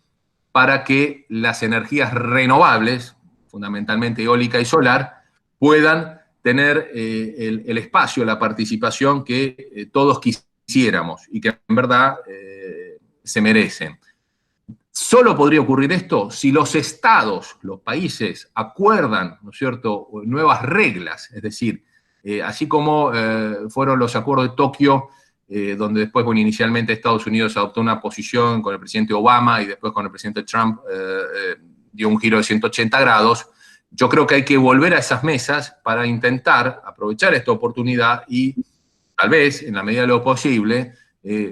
[SPEAKER 2] para que las energías renovables, fundamentalmente eólica y solar, puedan tener el espacio, la participación que todos quisiéramos y que en verdad se merecen. Solo podría ocurrir esto si los estados, los países, acuerdan, ¿no es cierto?, nuevas reglas, es decir, así como fueron los acuerdos de Tokio, donde después, bueno, inicialmente Estados Unidos adoptó una posición con el presidente Obama y después con el presidente Trump dio un giro de 180 grados. Yo creo que hay que volver a esas mesas para intentar aprovechar esta oportunidad y tal vez, en la medida de lo posible,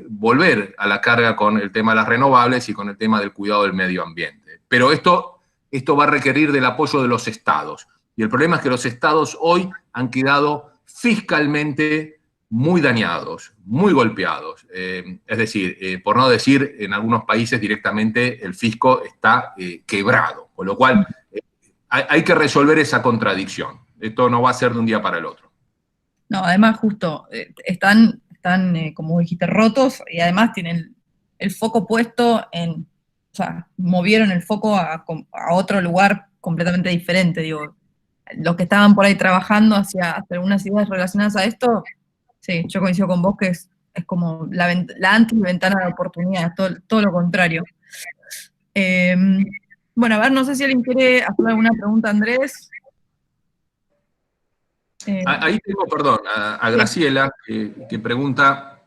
[SPEAKER 2] volver a la carga con el tema de las renovables y con el tema del cuidado del medio ambiente. Pero esto va a requerir del apoyo de los estados. Y el problema es que los estados hoy han quedado fiscalmente muy dañados, muy golpeados. Es decir, por no decir, en algunos países directamente el fisco está quebrado. Con lo cual, hay que resolver esa contradicción. Esto no va a ser de un día para el otro.
[SPEAKER 1] No, además justo, están como dijiste, rotos, y además tienen el foco puesto o sea, movieron el foco a otro lugar completamente diferente, digo. Los que estaban por ahí trabajando hacia algunas ideas relacionadas a esto, sí, yo coincido con vos que es como la anti-ventana de oportunidades, todo lo contrario. Bueno, a ver, no sé si alguien quiere hacer alguna pregunta a Andrés.
[SPEAKER 2] Ahí tengo, perdón, a Graciela, que pregunta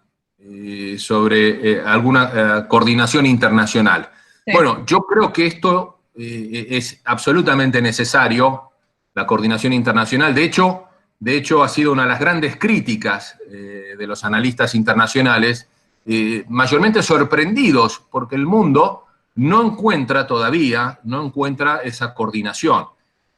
[SPEAKER 2] sobre alguna coordinación internacional.
[SPEAKER 1] Sí.
[SPEAKER 2] Bueno, yo creo que esto es absolutamente necesario, la coordinación internacional. De hecho, ha sido una de las grandes críticas de los analistas internacionales, mayormente sorprendidos porque el mundo no encuentra todavía, no encuentra esa coordinación.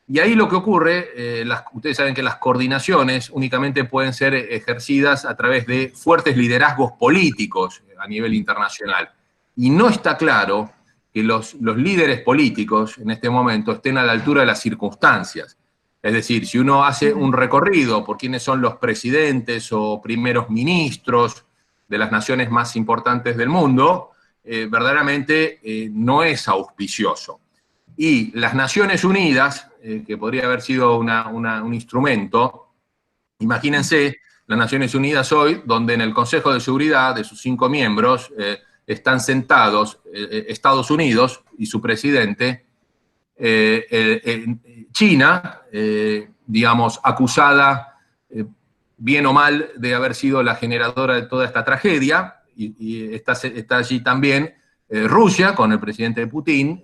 [SPEAKER 2] Y ahí lo que ocurre, ustedes saben que las coordinaciones únicamente pueden ser ejercidas a través de fuertes liderazgos políticos a nivel internacional. Y no está claro que los líderes políticos en este momento estén a la altura de las circunstancias. Es decir, si uno hace un recorrido por quiénes son los presidentes o primeros ministros de las naciones más importantes del mundo, verdaderamente no es auspicioso. Y las Naciones Unidas, que podría haber sido un instrumento, imagínense las Naciones Unidas hoy, donde en el Consejo de Seguridad de sus 5 miembros están sentados Estados Unidos y su presidente, China, digamos, acusada, bien o mal, de haber sido la generadora de toda esta tragedia, y está allí también Rusia, con el presidente Putin,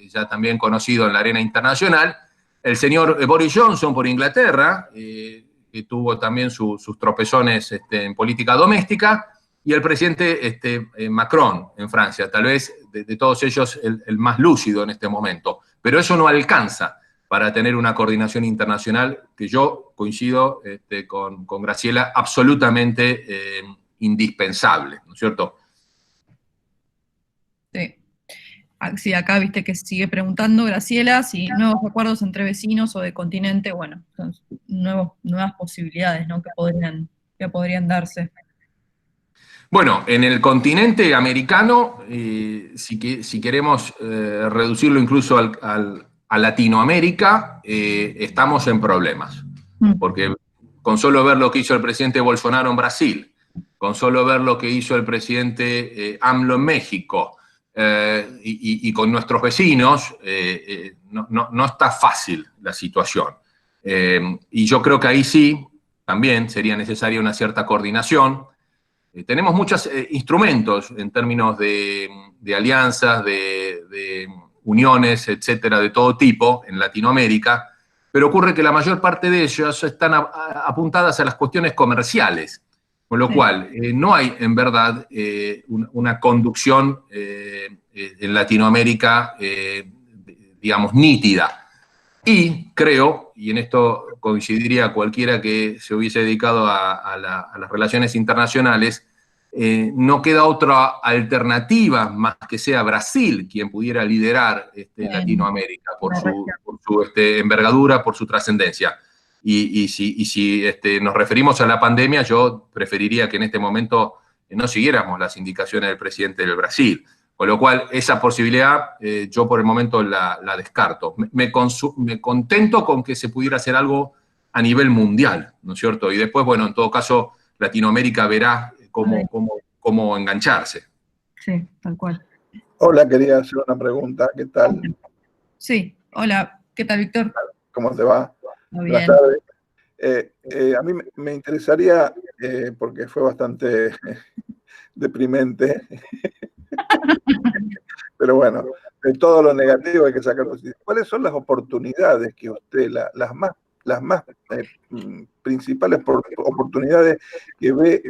[SPEAKER 2] ya también conocido en la arena internacional, el señor Boris Johnson por Inglaterra, que tuvo también sus tropezones en política doméstica, y el presidente Macron en Francia, tal vez de todos ellos el más lúcido en este momento. Pero eso no alcanza para tener una coordinación internacional que yo coincido con Graciela, absolutamente indispensable, ¿no es cierto?
[SPEAKER 1] Sí. Sí, acá viste que sigue preguntando Graciela si nuevos acuerdos entre vecinos o de continente, bueno, son nuevas posibilidades, ¿no? que podrían darse.
[SPEAKER 2] Bueno, en el continente americano, si queremos reducirlo incluso a Latinoamérica, estamos en problemas. Porque con solo ver lo que hizo el presidente Bolsonaro en Brasil, con solo ver lo que hizo el presidente AMLO en México, y con nuestros vecinos, no está fácil la situación. Y yo creo que ahí sí, también sería necesaria una cierta coordinación. Tenemos muchos instrumentos en términos de alianzas, de uniones, etcétera, de todo tipo en Latinoamérica, pero ocurre que la mayor parte de ellas están apuntadas a las cuestiones comerciales, con lo cual no hay en verdad una conducción en Latinoamérica, digamos, nítida. Y creo, y en esto coincidiría cualquiera que se hubiese dedicado a las relaciones internacionales, no queda otra alternativa más que sea Brasil quien pudiera liderar Latinoamérica por su envergadura, por su trascendencia. Y si nos referimos a la pandemia, yo preferiría que en este momento no siguiéramos las indicaciones del presidente del Brasil. Con lo cual, esa posibilidad yo por el momento la descarto. Me contento con que se pudiera hacer algo a nivel mundial, ¿no es cierto? Y después, bueno, en todo caso, Latinoamérica verá cómo engancharse.
[SPEAKER 1] Sí, tal cual.
[SPEAKER 3] Hola, quería hacer una pregunta. ¿Qué tal?
[SPEAKER 1] Sí, hola. ¿Qué tal, Víctor?
[SPEAKER 3] ¿Cómo te va?
[SPEAKER 1] Muy bien.
[SPEAKER 3] Buenas tardes. A mí me interesaría, porque fue bastante deprimente, pero bueno, de todo lo negativo hay que sacarlo. ¿Cuáles son las oportunidades que usted, las más principales oportunidades que ve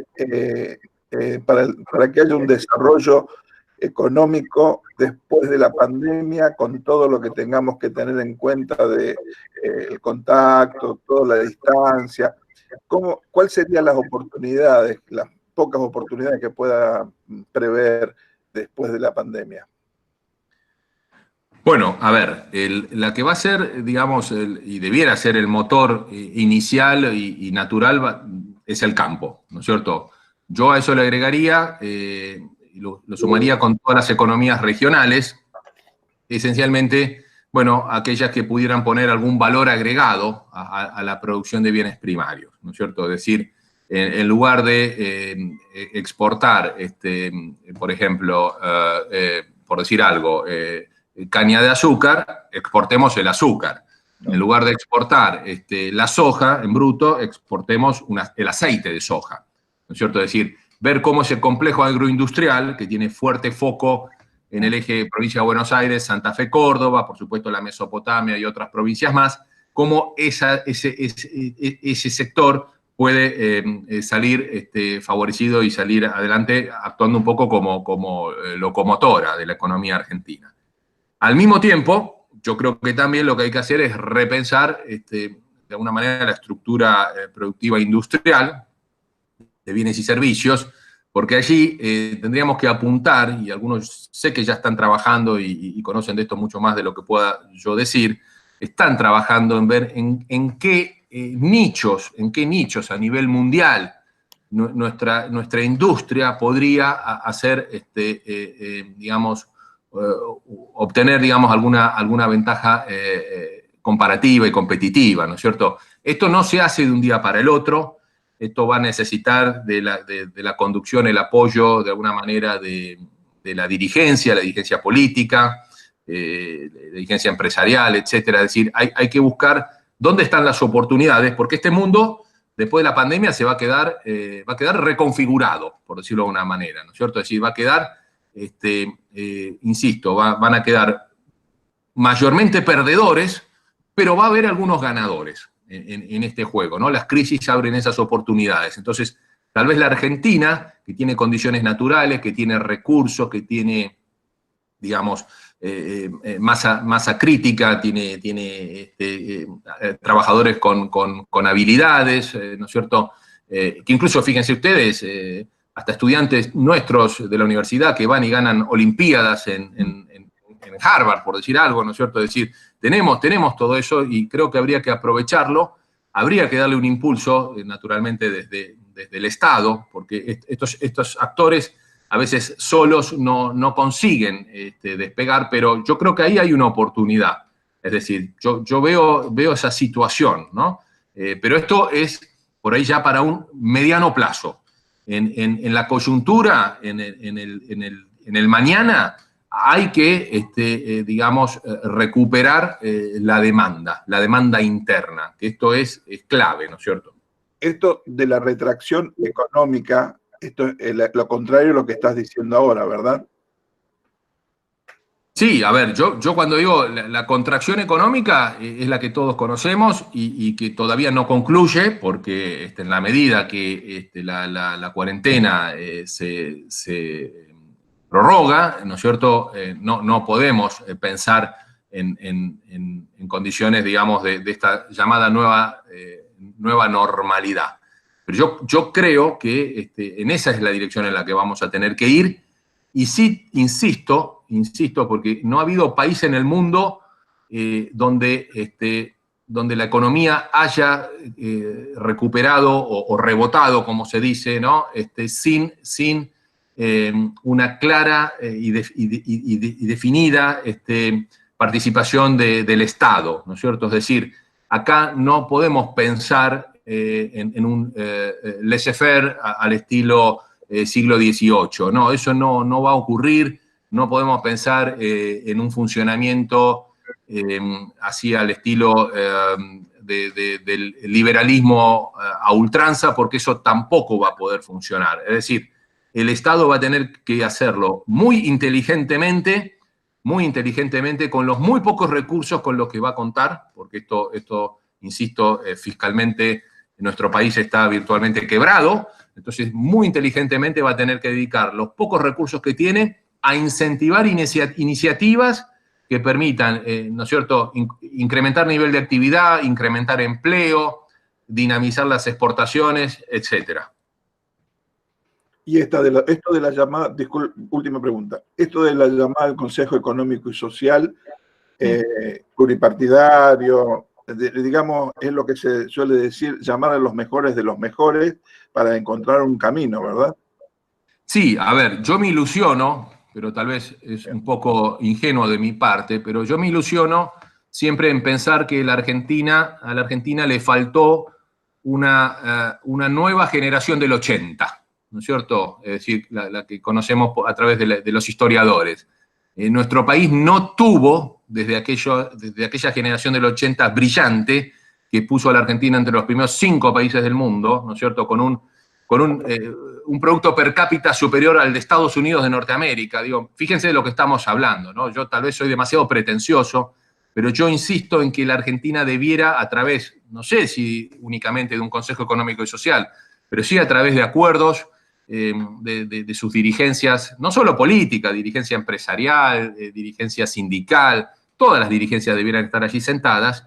[SPEAKER 3] para que haya un desarrollo económico después de la pandemia, con todo lo que tengamos que tener en cuenta de el contacto, toda la distancia? ¿Cuáles serían las oportunidades, las pocas oportunidades que pueda prever después de la pandemia?
[SPEAKER 2] Bueno, a ver, la que va a ser, digamos, y debiera ser el motor inicial y natural es el campo, ¿no es cierto? Yo a eso le agregaría, lo sumaría con todas las economías regionales, esencialmente bueno, aquellas que pudieran poner algún valor agregado a la producción de bienes primarios, ¿no es cierto? Es decir, en lugar de exportar, por ejemplo, por decir algo, caña de azúcar, exportemos el azúcar. En lugar de exportar la soja en bruto, exportemos el aceite de soja, ¿no es cierto? Es decir, ver cómo ese complejo agroindustrial, que tiene fuerte foco en el eje provincia de Buenos Aires, Santa Fe, Córdoba, por supuesto la Mesopotamia y otras provincias más, cómo ese sector puede salir favorecido y salir adelante actuando un poco como locomotora de la economía argentina. Al mismo tiempo, yo creo que también lo que hay que hacer es repensar de alguna manera la estructura productiva industrial de bienes y servicios, porque allí tendríamos que apuntar, y algunos sé que ya están trabajando y conocen de esto mucho más de lo que pueda yo decir, están trabajando en ver en qué nichos a nivel mundial nuestra industria podría hacer, digamos, obtener, digamos, alguna ventaja comparativa y competitiva, ¿no es cierto? Esto no se hace de un día para el otro. Esto va a necesitar de la conducción, el apoyo, de alguna manera, de la dirigencia política, la dirigencia empresarial, etcétera. Es decir, hay que buscar dónde están las oportunidades, porque este mundo, después de la pandemia, va a quedar reconfigurado, por decirlo de una manera, ¿no es cierto? Es decir, va a quedar, insisto, van a quedar mayormente perdedores, pero va a haber algunos ganadores en este juego, ¿no? Las crisis abren esas oportunidades. Entonces, tal vez la Argentina, que tiene condiciones naturales, que tiene recursos, que tiene, digamos, masa crítica, tiene trabajadores con habilidades, ¿no es cierto? Que incluso, fíjense ustedes, hasta estudiantes nuestros de la universidad que van y ganan olimpiadas en Harvard, por decir algo, ¿no es cierto? Es decir, tenemos todo eso y creo que habría que aprovecharlo, habría que darle un impulso, naturalmente, desde el Estado, porque estos actores a veces solos no consiguen despegar, pero yo creo que ahí hay una oportunidad. Es decir, yo veo esa situación, ¿no? Pero esto es por ahí ya para un mediano plazo. En la coyuntura, en el mañana, hay que, digamos, recuperar la demanda interna, que esto es clave, ¿no es cierto?
[SPEAKER 3] Esto de la retracción económica, esto es lo contrario a lo que estás diciendo ahora, ¿verdad?
[SPEAKER 2] Sí, a ver, yo cuando digo la contracción económica es la que todos conocemos y que todavía no concluye, porque en la medida que la cuarentena se prorroga, ¿no es cierto? No podemos pensar en condiciones, digamos, de esta llamada nueva normalidad. Pero yo creo que en esa es la dirección en la que vamos a tener que ir. Y sí, insisto, porque no ha habido país en el mundo donde la economía haya recuperado o rebotado, como se dice, ¿no? Sin una clara y definida participación del Estado, ¿no es cierto? Es decir, acá no podemos pensar en un laissez-faire al estilo siglo XVIII. No, eso no va a ocurrir. No podemos pensar en un funcionamiento así al estilo del liberalismo a ultranza, porque eso tampoco va a poder funcionar. Es decir, el Estado va a tener que hacerlo muy inteligentemente, con los muy pocos recursos con los que va a contar, porque esto insisto, fiscalmente nuestro país está virtualmente quebrado. Entonces, muy inteligentemente va a tener que dedicar los pocos recursos que tiene a incentivar iniciativas que permitan, ¿no es cierto?, incrementar nivel de actividad, incrementar empleo, dinamizar las exportaciones, etcétera.
[SPEAKER 3] Y esto de la llamada, disculpe, última pregunta, esto de la llamada del Consejo Económico y Social, pluripartidario, digamos, es lo que se suele decir, llamar a los mejores de los mejores para encontrar un camino, ¿verdad?
[SPEAKER 2] Sí, a ver, yo me ilusiono, pero tal vez es un poco ingenuo de mi parte, pero yo me ilusiono siempre en pensar que a la Argentina le faltó una nueva generación del 80, ¿no es cierto? Es decir, la que conocemos a través de los historiadores. Nuestro país no tuvo, desde aquella generación del 80 brillante, que puso a la Argentina entre los primeros 5 países del mundo, ¿no es cierto?, con un producto per cápita superior al de Estados Unidos de Norteamérica. Digo, fíjense de lo que estamos hablando, ¿no? Yo tal vez soy demasiado pretencioso, pero yo insisto en que la Argentina debiera, a través, no sé si únicamente de un Consejo Económico y Social, pero sí a través de acuerdos de sus dirigencias, no solo política, dirigencia empresarial, dirigencia sindical, todas las dirigencias debieran estar allí sentadas,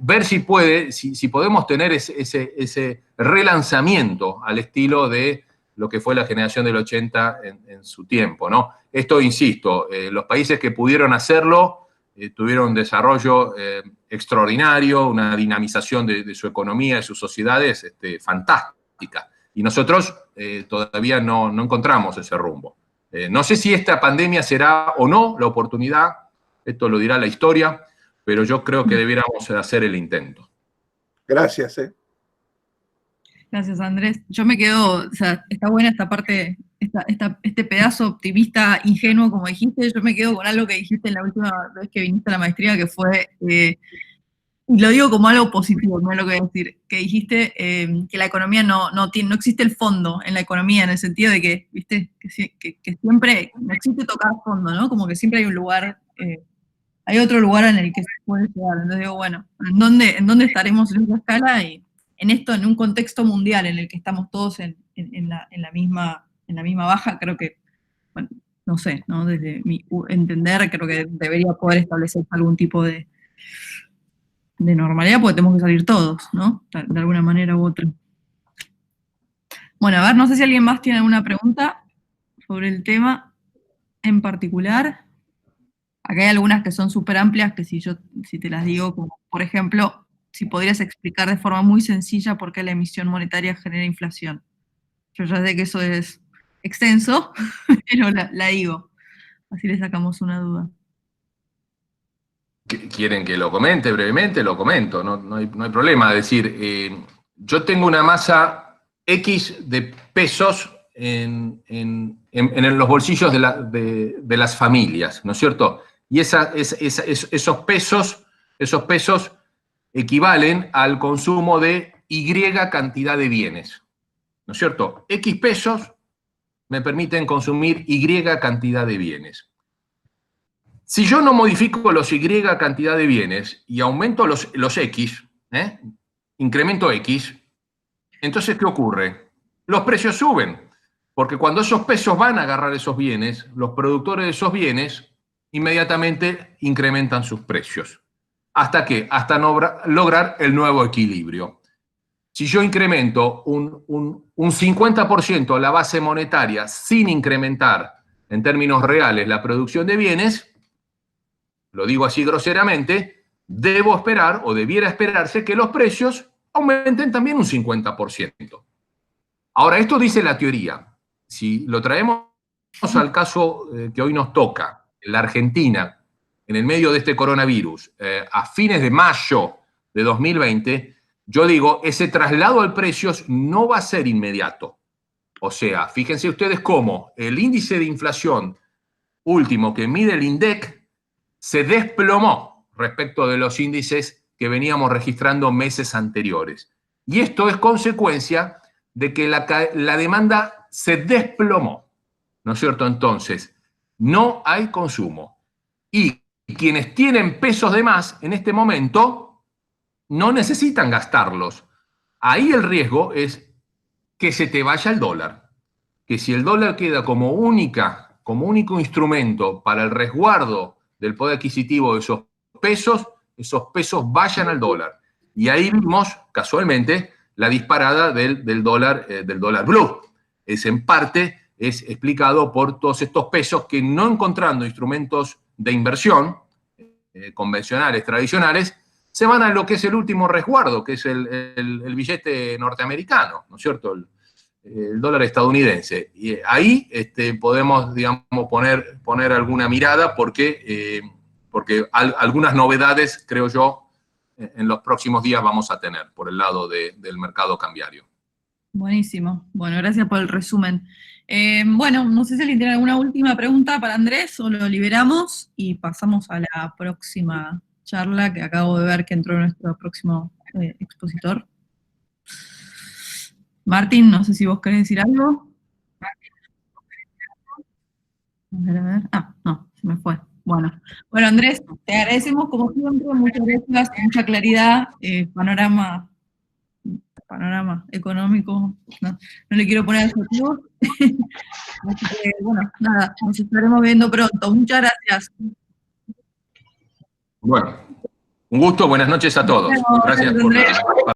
[SPEAKER 2] ver si podemos tener ese relanzamiento al estilo de lo que fue la generación del 80 en su tiempo, ¿no? Esto, insisto, los países que pudieron hacerlo tuvieron un desarrollo extraordinario, una dinamización de su economía, de sus sociedades fantástica. Y nosotros todavía no encontramos ese rumbo. No sé si esta pandemia será o no la oportunidad, esto lo dirá la historia, pero yo creo que debiéramos hacer el intento.
[SPEAKER 3] Gracias.
[SPEAKER 1] Gracias, Andrés. Yo me quedo, o sea, está buena esta parte, este pedazo optimista, ingenuo, como dijiste. Yo me quedo con algo que dijiste en la última vez que viniste a la maestría, que fue, y lo digo como algo positivo, no es lo que voy a decir, que dijiste que la economía no existe el fondo en la economía, en el sentido de que, viste, que siempre no existe tocar fondo, ¿no? Como que siempre hay un lugar, hay otro lugar en el que se puede llegar. Entonces digo, bueno, ¿en dónde estaremos en esa escala? Y en esto, en un contexto mundial en el que estamos todos en la misma baja, creo que, bueno, no sé, ¿no? Desde mi entender, creo que debería poder establecer algún tipo de normalidad, porque tenemos que salir todos, ¿no? De alguna manera u otra. Bueno, a ver, no sé si alguien más tiene alguna pregunta sobre el tema en particular. Acá hay algunas que son súper amplias, que si te las digo, como por ejemplo, si podrías explicar de forma muy sencilla por qué la emisión monetaria genera inflación. Yo ya sé que eso es extenso, pero la digo. Así le sacamos una duda.
[SPEAKER 2] ¿Quieren que lo comente brevemente? Lo comento, no hay problema. Es decir, yo tengo una masa X de pesos en los bolsillos de las familias, ¿no es cierto? Y esos pesos equivalen al consumo de Y cantidad de bienes, ¿no es cierto? X pesos me permiten consumir Y cantidad de bienes. Si yo no modifico los Y cantidad de bienes y aumento los X, incremento X, entonces, ¿qué ocurre? Los precios suben, porque cuando esos pesos van a agarrar esos bienes, los productores de esos bienes inmediatamente incrementan sus precios. ¿Hasta qué? Hasta lograr el nuevo equilibrio. Si yo incremento un 50% la base monetaria sin incrementar en términos reales la producción de bienes, lo digo así groseramente, debo esperar o debiera esperarse que los precios aumenten también un 50%. Ahora, esto dice la teoría. Si lo traemos al caso que hoy nos toca, la Argentina, en el medio de este coronavirus, a fines de mayo de 2020, yo digo, ese traslado al precios no va a ser inmediato. O sea, fíjense ustedes cómo el índice de inflación último que mide el INDEC se desplomó respecto de los índices que veníamos registrando meses anteriores. Y esto es consecuencia de que la demanda se desplomó, ¿no es cierto? Entonces, no hay consumo. Y quienes tienen pesos de más en este momento no necesitan gastarlos. Ahí el riesgo es que se te vaya el dólar. Que si el dólar queda como único instrumento para el resguardo del poder adquisitivo de esos pesos vayan al dólar. Y ahí vimos, casualmente, la disparada del dólar blue. En parte es explicado por todos estos pesos que, no encontrando instrumentos de inversión convencionales, tradicionales, se van a lo que es el último resguardo, que es el billete norteamericano, ¿no es cierto? El dólar estadounidense. Y ahí podemos, digamos, poner alguna mirada, porque porque algunas novedades, creo yo, en los próximos días vamos a tener por el lado del mercado cambiario.
[SPEAKER 1] Buenísimo. Bueno, gracias por el resumen. Bueno, no sé si alguien tiene alguna última pregunta para Andrés o lo liberamos y pasamos a la próxima charla que acabo de ver que entró nuestro próximo expositor. Martín, no sé si vos querés decir algo. A ver. Ah, no, se me fue. Bueno, Andrés, te agradecemos como siempre, muchas gracias, mucha claridad, panorama económico, no le quiero poner adjetivos. Así que, bueno, nada, nos estaremos viendo pronto. Muchas gracias.
[SPEAKER 2] Bueno, un gusto, buenas noches a todos. Gracias por la